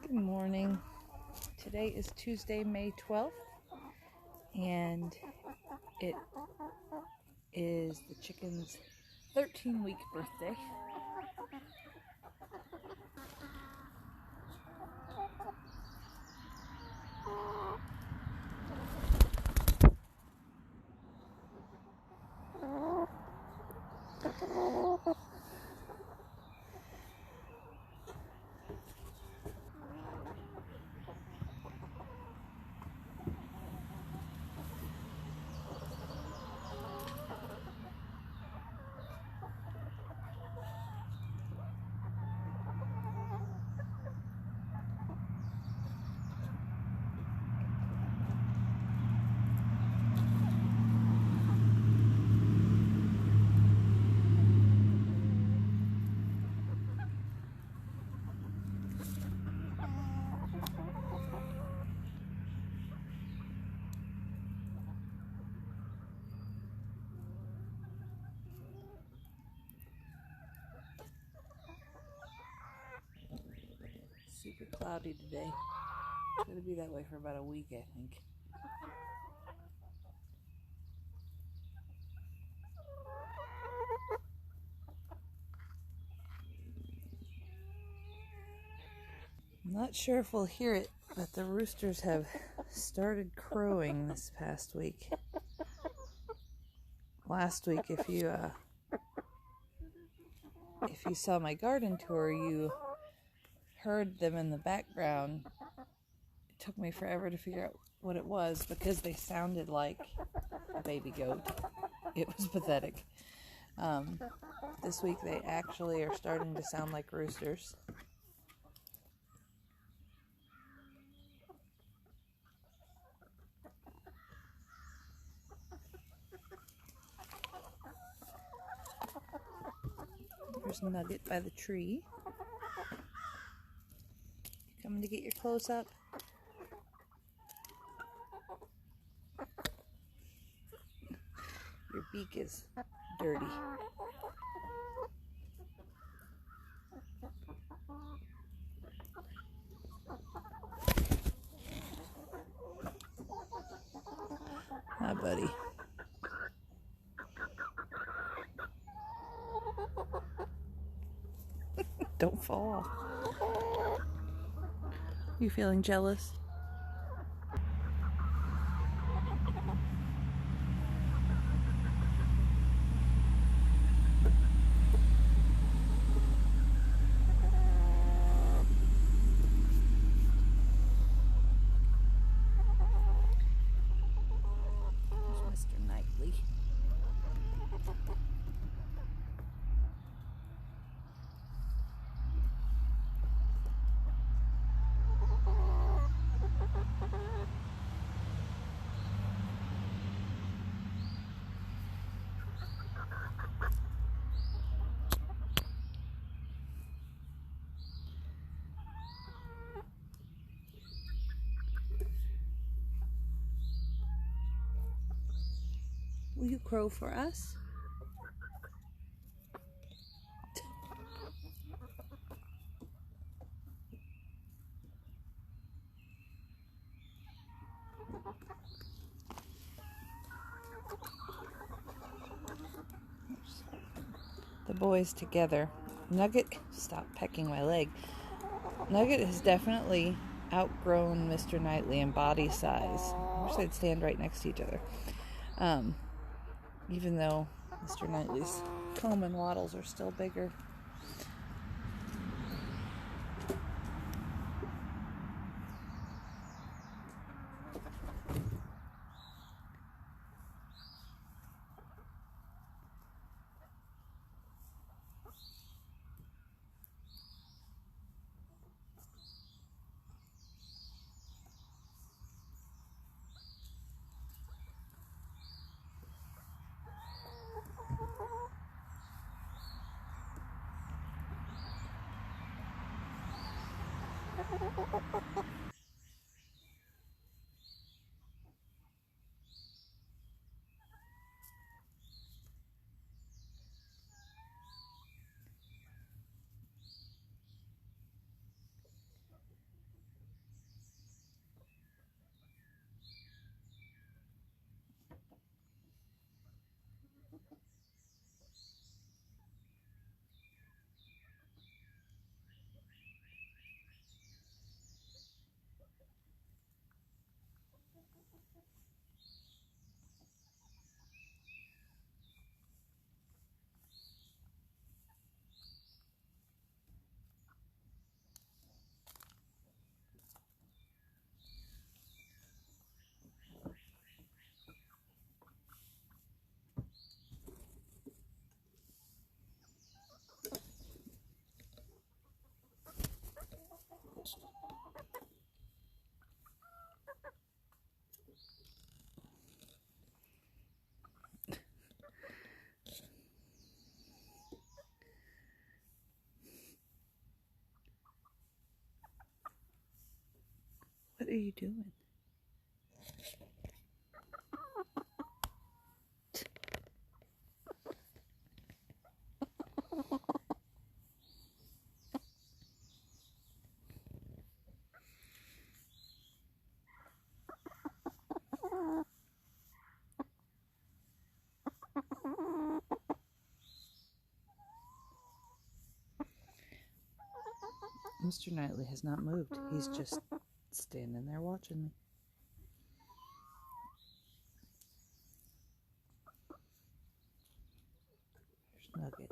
Good morning. Today is Tuesday, May 12th, and it is the chicken's 13-week birthday. Super cloudy today. It's going to be that way for about a week, I think. I'm not sure if we'll hear it, but the roosters have started crowing this past week. Last week, if you saw my garden tour, you heard them in the background. It took me forever to figure out what it was because they sounded like a baby goat. It was pathetic. This week they actually are starting to sound like roosters. There's Nugget by the tree. You coming to get your clothes up? Your beak is dirty. Hi, buddy. Don't fall. You feeling jealous? There's Mr. Knightley. Will you crow for us? The boys together. Nugget, stop pecking my leg. Nugget has definitely outgrown Mr. Knightley in body size. I wish they'd stand right next to each other. Even though Mr. Knightley's comb and wattles are still bigger. are you doing? Mr. Knightley has not moved. He's just standing there watching me. There's Nugget.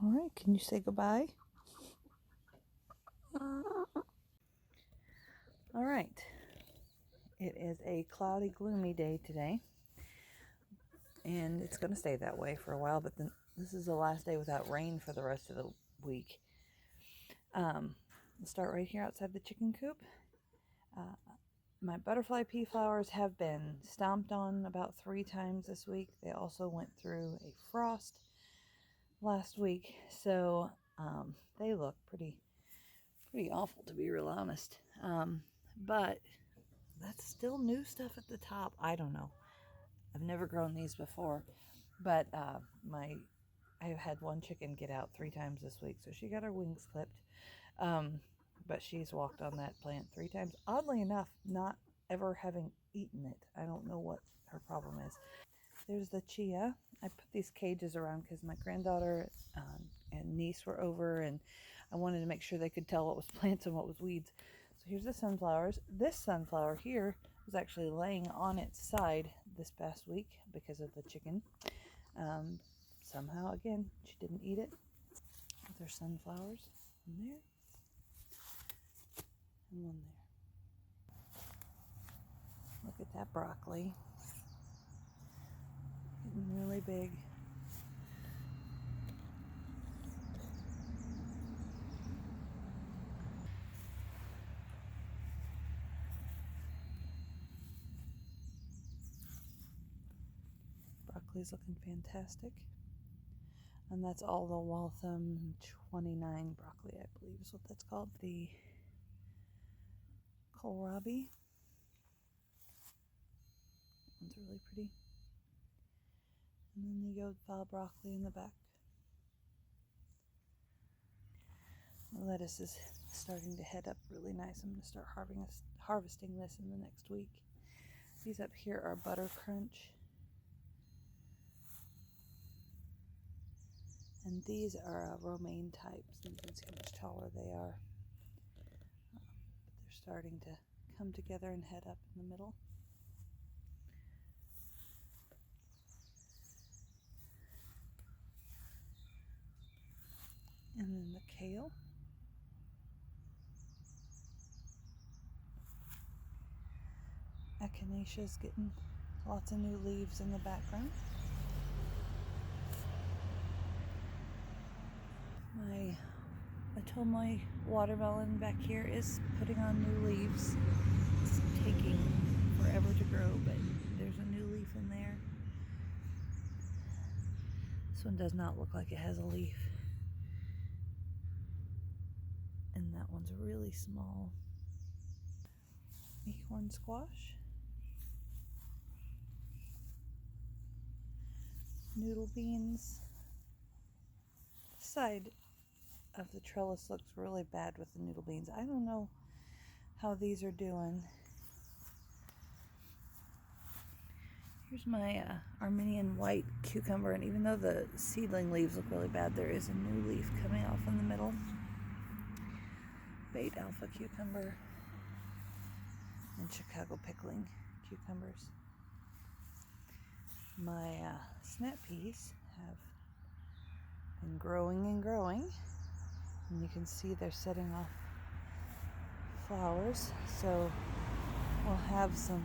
All right, can you say goodbye? All right. It is a cloudy, gloomy day today, and it's going to stay that way for a while, but then this is the last day without rain for the rest of the week. Let's start right here outside the chicken coop. My butterfly pea flowers have been stomped on about 3 times this week. They also went through a frost last week, so they look pretty awful, to be real honest. But that's still new stuff at the top. I don't know. I've never grown these before, but I've had one chicken get out 3 times this week, so she got her wings clipped. But she's walked on that plant 3 times. Oddly enough, not ever having eaten it. I don't know what her problem is. There's the chia. I put these cages around because my granddaughter and niece were over, and I wanted to make sure they could tell what was plants and what was weeds. So here's the sunflowers. This sunflower here was actually laying on its side this past week because of the chicken. Somehow, again, she didn't eat it. There's sunflowers in there and one there. Look at that broccoli. Getting really big. Broccoli's looking fantastic. And that's all the Waltham 29 broccoli, I believe is what that's called. The kohlrabi. That one's really pretty. And then the Yodfile broccoli in the back. The lettuce is starting to head up really nice. I'm going to start harvesting this in the next week. These up here are Butter Crunch. And these are romaine types. You can see how much taller they are. But they're starting to come together and head up in the middle. And then the kale. Echinacea's getting lots of new leaves in the background. My watermelon back here is putting on new leaves. It's taking forever to grow, but there's a new leaf in there. This one does not look like it has a leaf. And that one's really small. Acorn squash. Noodle beans. The side of the trellis looks really bad with the noodle beans. I don't know how these are doing. Here's my Armenian white cucumber, and even though the seedling leaves look really bad, there is a new leaf coming off in the middle. Bait alpha cucumber and Chicago pickling cucumbers. My snap peas have been growing and growing, and you can see they're setting off flowers, so we'll have some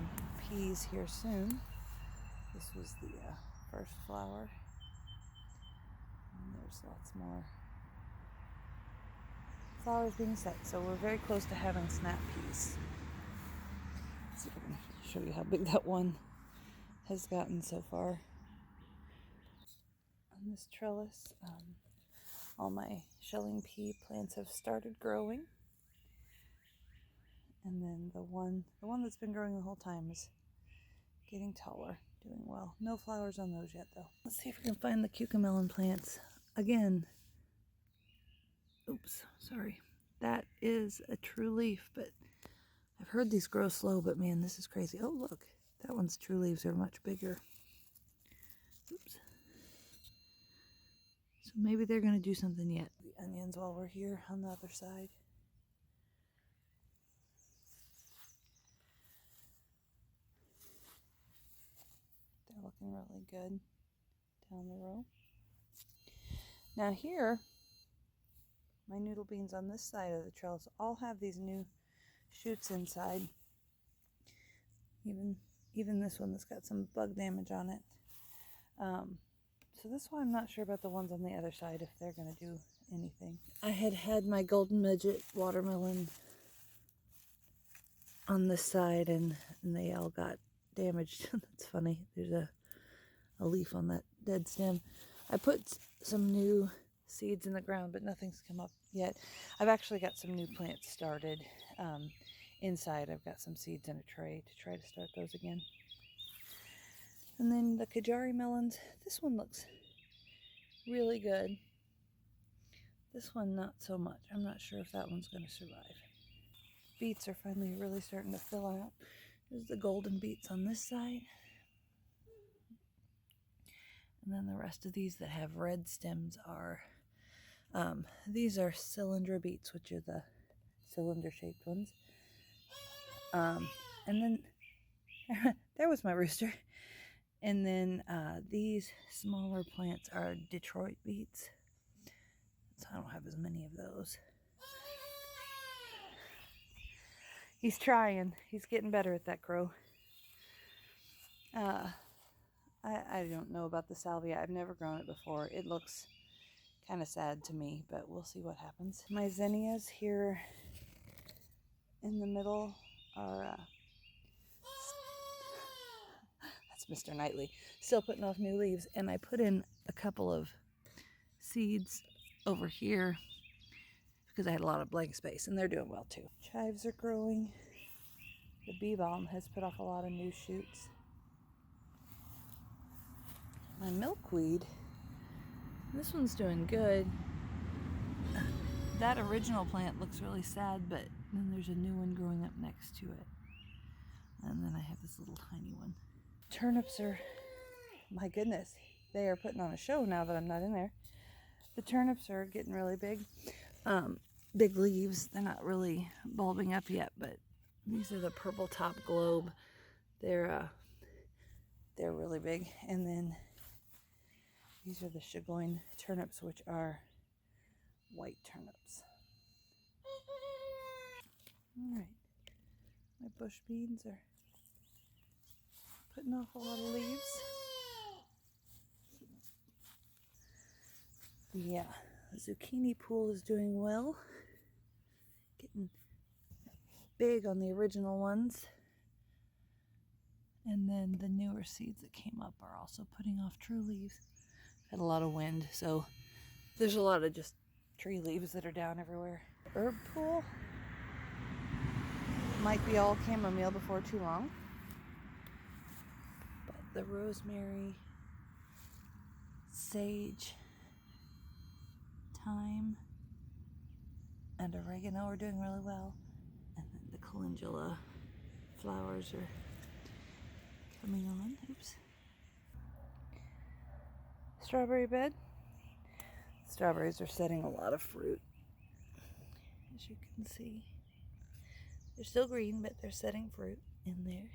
peas here soon. This was the first flower. And there's lots more flowers being set. So we're very close to having snap peas. Let's see if I can show you how big that one has gotten so far. On this trellis, all my shelling pea plants have started growing. And then the one that's been growing the whole time is getting taller, doing well. No flowers on those yet though. Let's see if we can find the cucamelon plants. Again, oops, sorry. That is a true leaf, but I've heard these grow slow, but man, this is crazy. Oh look, that one's true leaves are much bigger. Oops. So maybe they're gonna do something yet. The onions while we're here on the other side. They're looking really good down the row. Now here, my noodle beans on this side of the trellis all have these new shoots inside. Even this one that's got some bug damage on it. So that's why I'm not sure about the ones on the other side, if they're going to do anything. I had my golden midget watermelon on this side, and they all got damaged. That's funny. There's a leaf on that dead stem. I put some new seeds in the ground, but nothing's come up yet. I've actually got some new plants started. Inside, I've got some seeds in a tray to try to start those again. And then the Kajari melons. This one looks really good. This one, not so much. I'm not sure if that one's going to survive. Beets are finally really starting to fill out. There's the golden beets on this side. And then the rest of these that have red stems are, these are cylindra beets, which are the cylinder-shaped ones. And then, there was my rooster. And then these smaller plants are Detroit beets. So I don't have as many of those. He's trying. He's getting better at that crow. I don't know about the salvia. I've never grown it before. It looks kind of sad to me, but we'll see what happens. My zinnias here in the middle are, that's Mr. Knightley, still putting off new leaves. And I put in a couple of seeds over here because I had a lot of blank space, and they're doing well too. Chives are growing. The bee balm has put off a lot of new shoots. My milkweed, this one's doing good. That original plant looks really sad, but then there's a new one growing up next to it. And then I have this little tiny one. Turnips are, my goodness, they are putting on a show now that I'm not in there. The turnips are getting really big. Big leaves. They're not really bulbing up yet, but these are the purple top globe. They're really big. And then these are the Chagouin turnips, which are white turnips. All right, my bush beans are putting off a lot of leaves. The zucchini pool is doing well. Getting big on the original ones. And then the newer seeds that came up are also putting off true leaves. Had a lot of wind, so there's a lot of just tree leaves that are down everywhere. Herb pool might be all chamomile before too long. But the rosemary, sage, thyme, and oregano are doing really well. And then the calendula flowers are coming on. Oops. Strawberry bed. Strawberries are setting a lot of fruit, as you can see. They're still green, but they're setting fruit in there.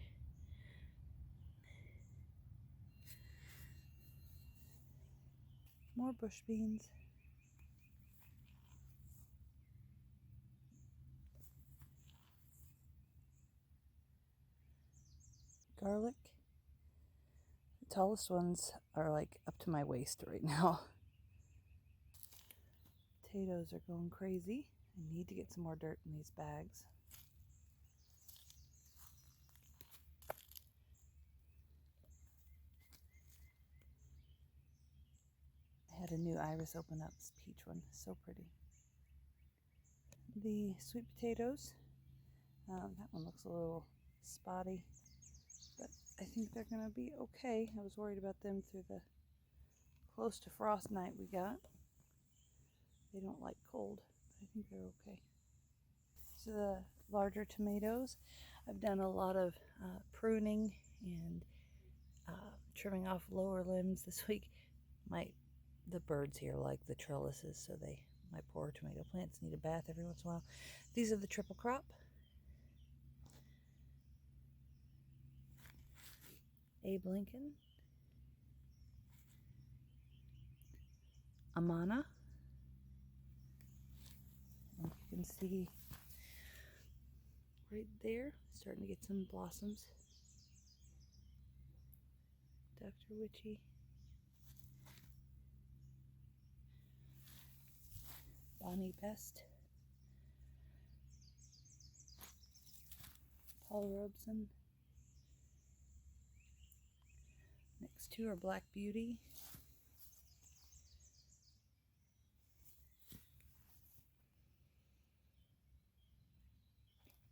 More bush beans. garlic. The tallest ones are like up to my waist right now. Potatoes are going crazy. I need to get some more dirt in these bags. I had a new iris open up. This peach one is so pretty. The sweet potatoes, that one looks a little spotty, but I think they're gonna be okay. I was worried about them through the close to frost night we got. They don't like cold, but I think they're okay. So the larger tomatoes, I've done a lot of pruning and trimming off lower limbs this week. The birds here like the trellises, so my poor tomato plants need a bath every once in a while. These are the triple crop. Abe Lincoln, Amana, and you can see right there starting to get some blossoms. Dr. Witchy, Bonnie Best, Paul Robeson. Next two are Black Beauty.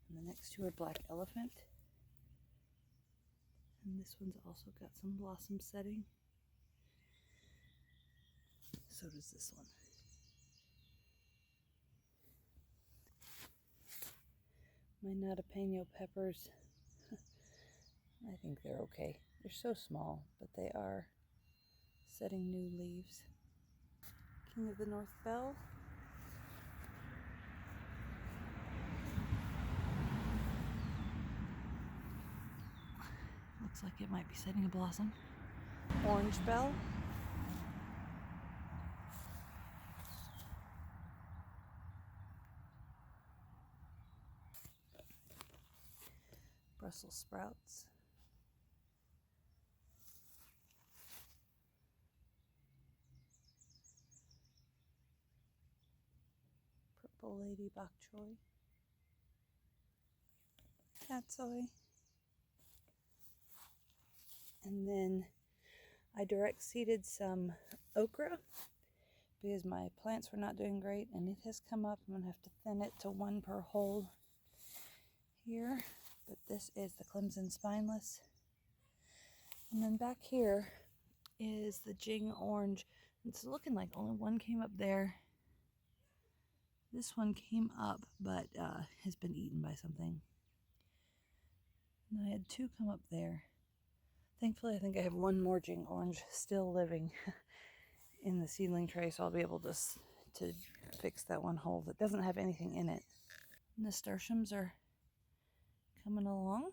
And the next two are Black Elephant. And this one's also got some blossom setting. So does this one. My Notapeno peppers, I think they're okay. They're so small, but they are setting new leaves. King of the North Bell. Looks like it might be setting a blossom. Orange Bell. Brussels sprouts. Purple lady bok choy. Tatsoi. And then I direct seeded some okra because my plants were not doing great, and it has come up. I'm going to have to thin it to 1 per hole here. But this is the Clemson Spineless. And then back here is the Jing Orange. It's looking like only one came up there. This one came up, but has been eaten by something. And I had 2 come up there. Thankfully, I think I have 1 more Jing Orange still living in the seedling tray, so I'll be able to fix that 1 hole that doesn't have anything in it. Nasturtiums are coming along.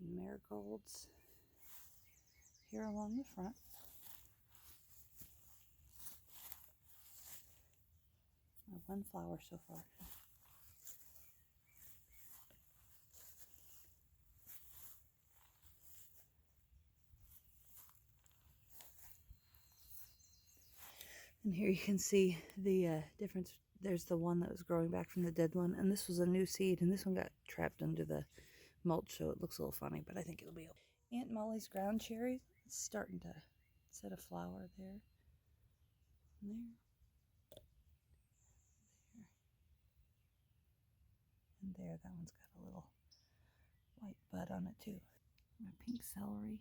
Marigolds here along the front. I have 1 flower so far. And here you can see the difference. There's the one that was growing back from the dead one, and this was a new seed, and this one got trapped under the mulch, so it looks a little funny, but I think it'll be okay. Aunt Molly's ground cherry is starting to set a flower there. There. There. And there, that one's got a little white bud on it too. My pink celery.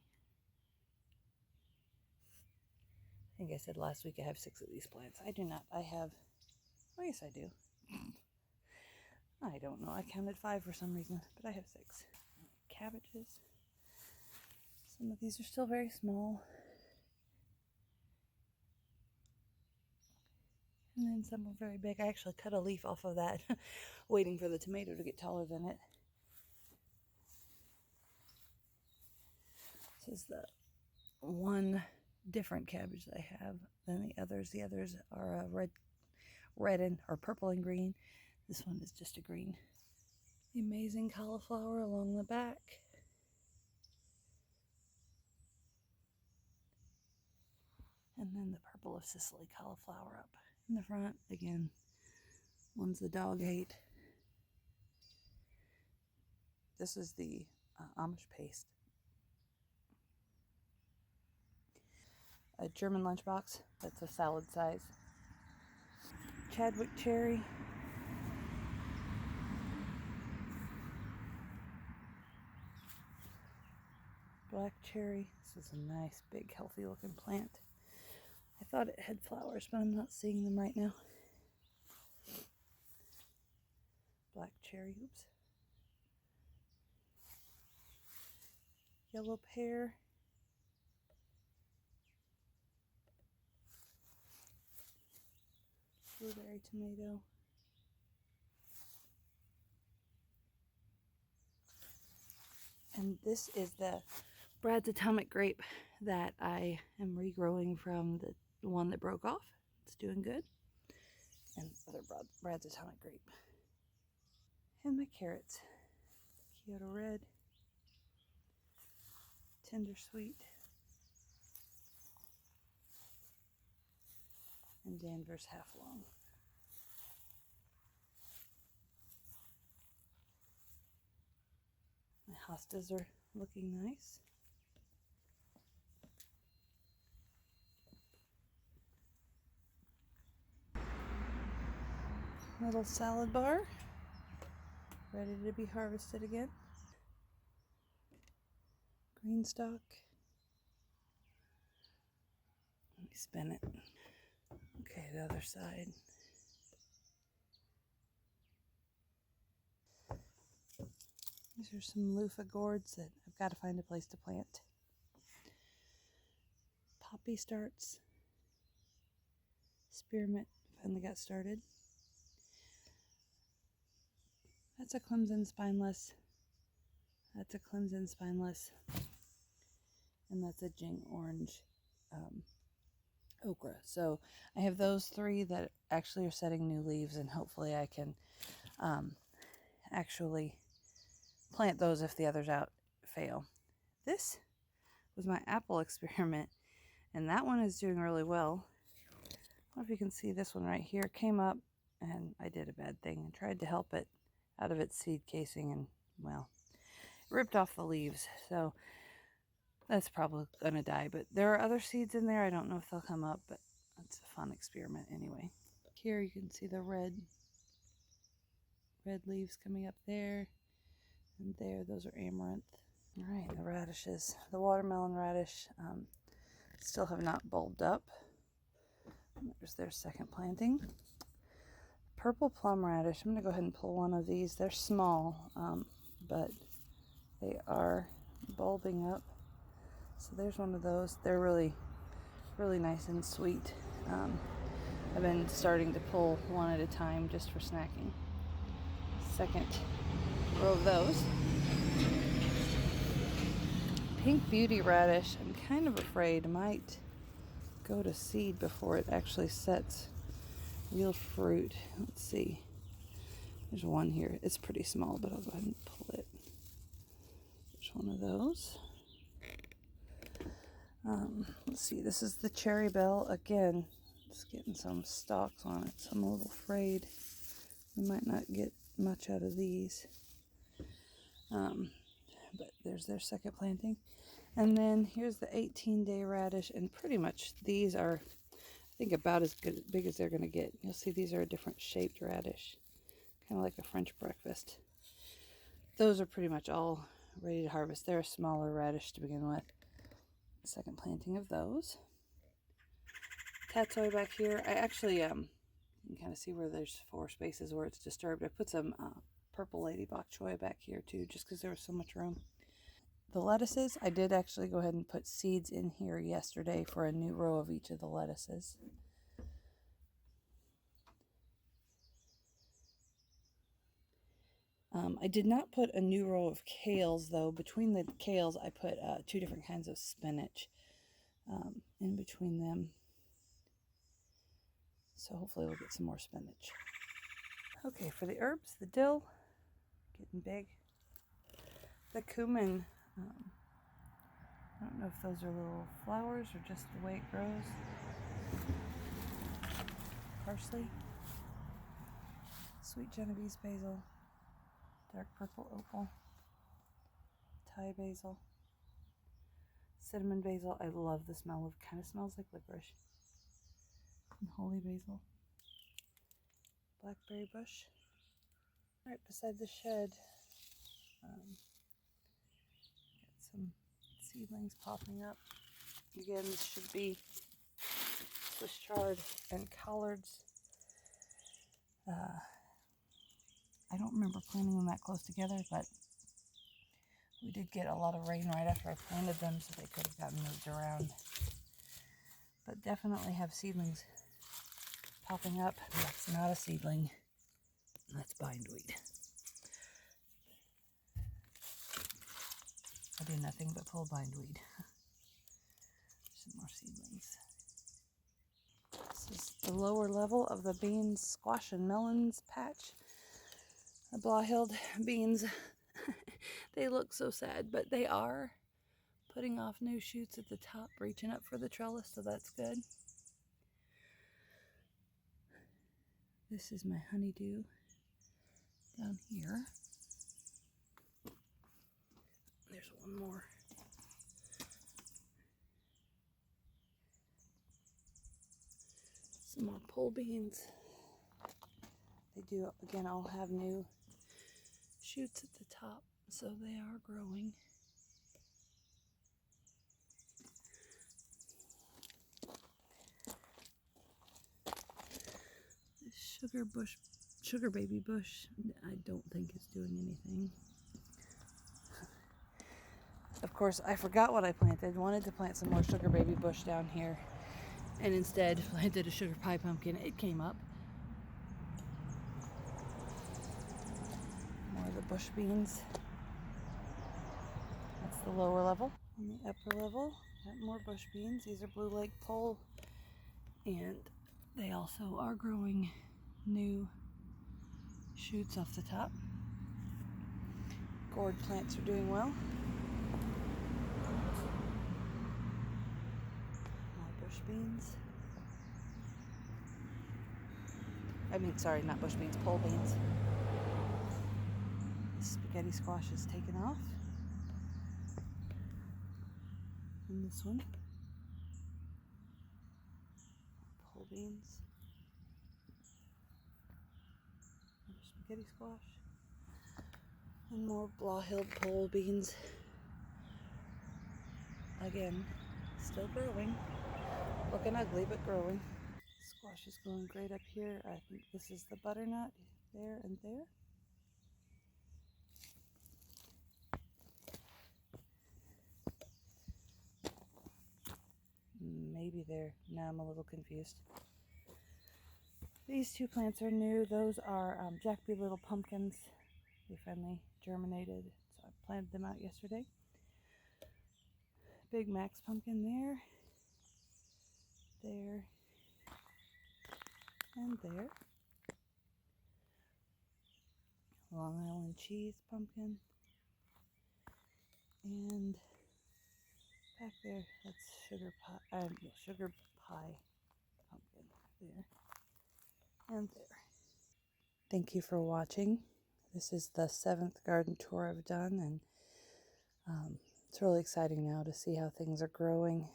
I think I said last week I have 6 of these plants. I do not. I have, oh yes I do. I don't know. I counted 5 for some reason, but I have 6. Cabbages. Some of these are still very small. And then some are very big. I actually cut a leaf off of that, waiting for the tomato to get taller than it. This is the one different cabbage that I have than the others. The others are red and or purple and green. This one is just a green. The amazing cauliflower along the back. And then the purple of Sicily cauliflower up in the front. Again, one's the dog hate. This is the Amish paste. A German lunchbox that's a salad size. Chadwick cherry. Black cherry. This is a nice, big, healthy looking plant. I thought it had flowers, but I'm not seeing them right now. Black cherry, oops. Yellow pear. Blueberry tomato. And this is the Brad's Atomic Grape that I am regrowing from the one that broke off. It's doing good. And other Brad's Atomic Grape. And my carrots. Kyoto Red. Tender Sweet. And Danvers Half Long. My hostas are looking nice. Little salad bar, ready to be harvested again. Green stalk. Let me spin it. Okay, the other side. These are some loofah gourds that I've got to find a place to plant. Poppy starts. Spearmint finally got started. That's a Clemson spineless. That's a Clemson spineless. And that's a Jing orange okra. So I have those three that actually are setting new leaves, and hopefully I can actually plant those if the others fail. This was my apple experiment, and that one is doing really well. I don't know if you can see this one right here. It came up, and I did a bad thing and tried to help it out of its seed casing, and well, it ripped off the leaves. So that's probably gonna die, but there are other seeds in there. I don't know if they'll come up, but it's a fun experiment anyway. Here you can see the red leaves coming up there, and there, those are amaranth. All right, the radishes. The watermelon radish still have not bulbed up. There's their second planting. Purple plum radish. I'm going to go ahead and pull one of these. They're small, but they are bulbing up. So there's one of those. They're really, really nice and sweet. I've been starting to pull one at a time just for snacking. Second row of those. Pink beauty radish, I'm kind of afraid might go to seed before it actually sets real fruit. Let's see. There's one here. It's pretty small, but I'll go ahead and pull it. There's one of those. Let's see. This is the Cherry Bell. Again, it's getting some stalks on it, so I'm a little afraid we might not get much out of these. But there's their second planting. And then here's the 18-day radish, and pretty much these are, I think, about as big as they're going to get. You'll see these are a different shaped radish, kind of like a French breakfast. Those are pretty much all ready to harvest. They're a smaller radish to begin with. Second planting of those. Tatsoi back here. I actually, you can kind of see where there's 4 spaces where it's disturbed. I put some purple lady bok choy back here too, just because there was so much room. The lettuces, I did actually go ahead and put seeds in here yesterday for a new row of each of the lettuces. I did not put a new row of kales, though. Between the kales, I put 2 different kinds of spinach in between them. So hopefully we'll get some more spinach. Okay, for the herbs, the dill, getting big. The cumin I don't know if those are little flowers or just the way it grows. Parsley, sweet Genovese basil, dark purple opal, Thai basil, cinnamon basil. I love the smell of, kind of smells like licorice. And holy basil, blackberry bush. Right beside the shed, got some seedlings popping up. Again, this should be Swiss chard and collards. I don't remember planting them that close together, but we did get a lot of rain right after I planted them, so they could have gotten moved around. But definitely have seedlings popping up. That's not a seedling. That's bindweed. I do nothing but pull bindweed. Some more seedlings. This is the lower level of the beans, squash, and melons patch. The Blaheld beans, they look so sad, but they are putting off new shoots at the top, reaching up for the trellis, so that's good. This is my honeydew down here. There's one more. Some more pole beans. They do, again, all have new shoots at the top, so they are growing. This sugar baby bush, I don't think is doing anything. Of course, I forgot what I planted. Wanted to plant some more sugar baby bush down here, and instead planted a sugar pie pumpkin. It came up. More of the bush beans. That's the lower level. On the upper level, got more bush beans. These are Blue Lake pole, and they also are growing new shoots off the top. Gourd plants are doing well. More bush beans. Sorry, not bush beans, pole beans. The spaghetti squash is taken off. And this one. Pole beans. More spaghetti squash. And more Blaheld pole beans. Again, still growing. Looking ugly, but growing. Squash is going great up here. I think this is the butternut there and there. Maybe there. Now I'm a little confused. These two plants are new. Those are Jackby little pumpkins. They finally germinated, so I planted them out yesterday. Big Max pumpkin there, there, and there. Long Island cheese pumpkin, and back there, that's sugar pie pumpkin there, and there. Thank you for watching. This is the 7th garden tour I've done, and it's really exciting now to see how things are growing.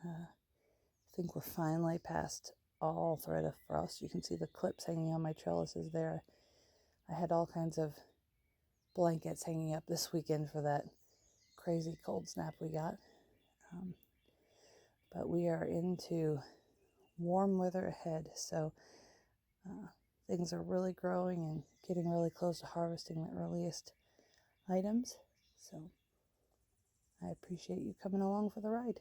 I think we're finally past all threat of frost. You can see the clips hanging on my trellises there. I had all kinds of blankets hanging up this weekend for that crazy cold snap we got. But we are into warm weather ahead, so things are really growing and getting really close to harvesting the earliest items. So I appreciate you coming along for the ride.